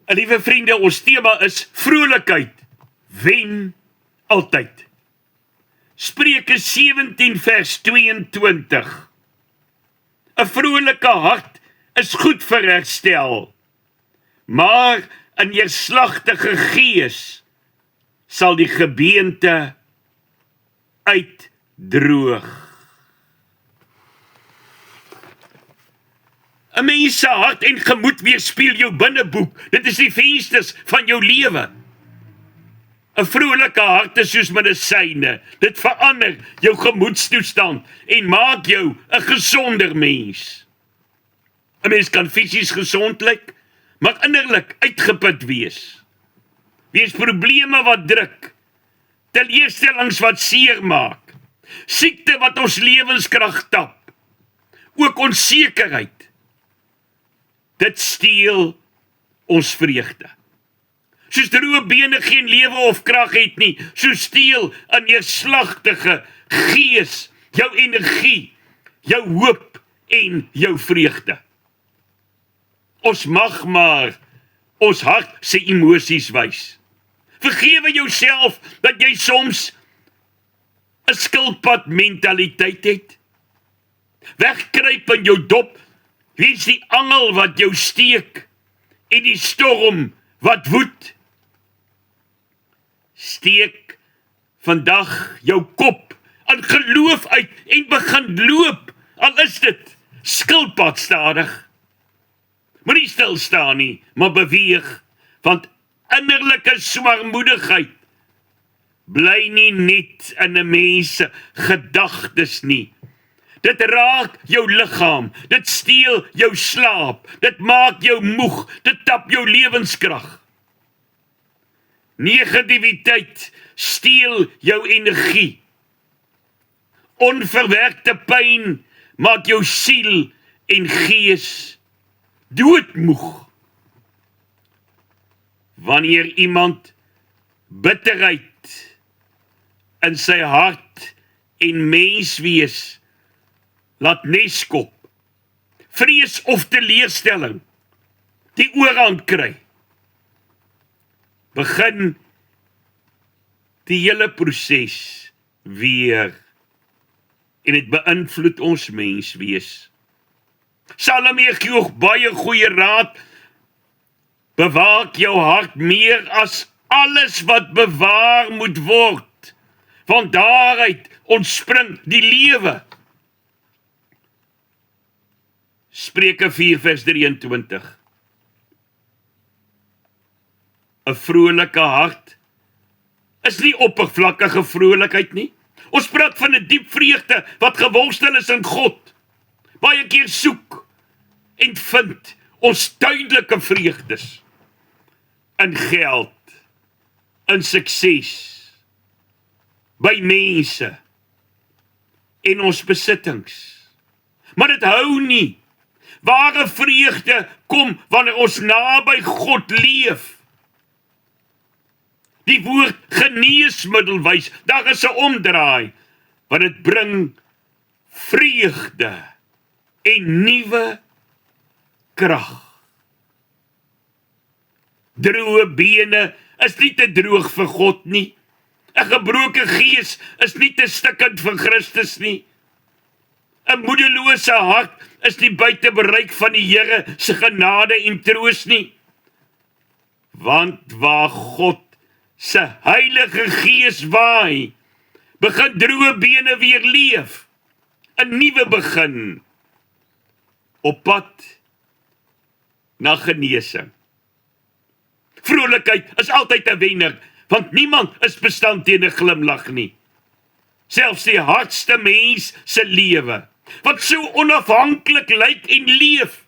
En liewe vriende, ons tema is vrolikheid wen altyd. Spreuke 17 vers 22. 'n Vrolike hart is goed vir herstel, maar 'n neerslagtige gees sal die gebeente uitdroog. 'n Mens se hart en gemoed weerspieël jou binneboek. Dit is die vensters van jou lewe. 'n Vrolike hart is soos medisyne. Dit verander jou gemoedstoestand en maak jou 'n gesonder mens. 'n Mens kan fisies gesond lyk, maar innerlik uitgeput wees. Wees probleme wat druk, teleurstellings wat seer maak, siekte wat ons lewenskrag tap, ook onsekerheid. Dit steel ons vreugde. Soos droë bene geen lewe of krag het nie, so steel 'n neerslagtige gees jou energie, jou hoop en jou vreugde. Ons mag maar ons hart se emosies wys. Vergewe jouself dat jy soms 'n skilpad mentaliteit het. Wegkruip in jou dop, wees die angel wat jou steek en die storm wat woed. Steek vandag jou kop in geloof uit en begin loop, al is dit skilpad stadig. Moenie stil staan nie, maar beweeg, want innerlike swaarmoedigheid bly nie net in 'n mens se gedagtes nie. Dit raak jou liggaam, dit steel jou slaap, dit maak jou moeg, dit tap jou lewenskrag. Negativiteit steel jou energie. Onverwerkte pyn maak jou siel en gees doodmoeg. Wanneer iemand bitterheid in sy hart en menswees laat neskop, vrees of teleurstelling die oorhand kry, begin die hele proses weer en dit beïnvloed ons menswees. Salome gee ook baie goeie raad. Bewaak jou hart meer as alles wat bewaar moet word, want daaruit ontspring die lewe. Spreuke 4 vers 23. 'n Vrolike hart is nie oppervlakkige vrolikheid nie. Ons praat van 'n diep vreugde wat geworstel is in God. Baie keer soek en vind ons tydelike vreugdes in geld, in sukses, by mense en ons besittings. Maar dit hou nie. Ware vreugde kom wanneer ons naby God leef. Die woord geneesmiddel wys, daar is 'n omdraai, want dit bring vreugde en nuwe krag. Droë bene is nie te droog vir God nie. 'n Gebroke gees is nie te stikkend vir Christus nie. 'n Moedelose hart is nie buite bereik van die Here se genade en troos nie. Want waar God se Heilige Gees waai, begin droë bene weer leef. 'n Nuwe begin op pad na genesing. Vrolikheid is altyd 'n wenner, want niemand is bestand teen 'n glimlag nie. Selfs die hardste mens se lewe, wat so onafhanklik lyk en leef,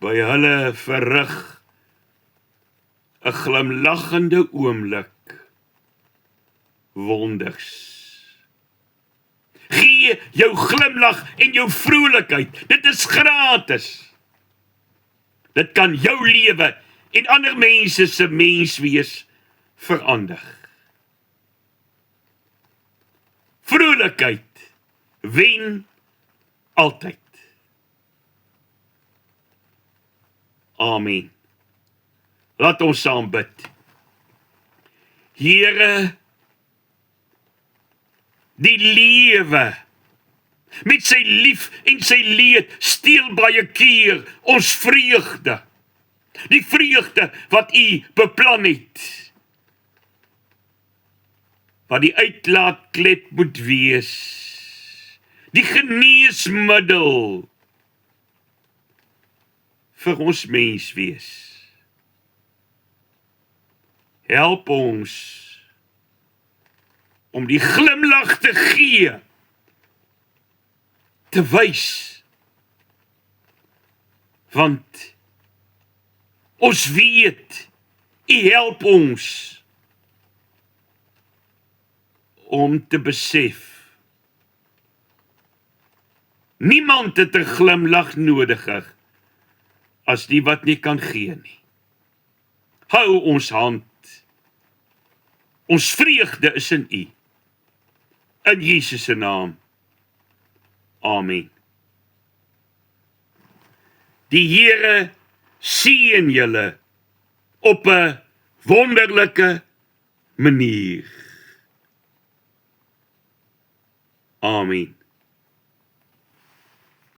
by hulle verrig 'n glimlaggende oomblik wonders. Gee jou glimlag en jou vrolikheid, dit is gratis. Dit kan jou lewe en ander mense se menswees verander. Vrolikheid wen altyd. Amen. Laat ons saam bid. Here, die lewe, met sy lief en sy leed, steel baie keer ons vreugde. Die vreugde wat U beplan het. Wat die uitlaatklep moet wees. Die geneesmiddel vir ons mens wees. Help ons om die glimlag te gee, te wys, want ons weet, U help ons om te besef, niemand het 'n glimlag nodiger as die wat nie kan gee nie. Hou ons hand. Ons vreugde is in U. In Jesus se naam. Amen. Die Here seën julle op 'n wonderlike manier. Amen.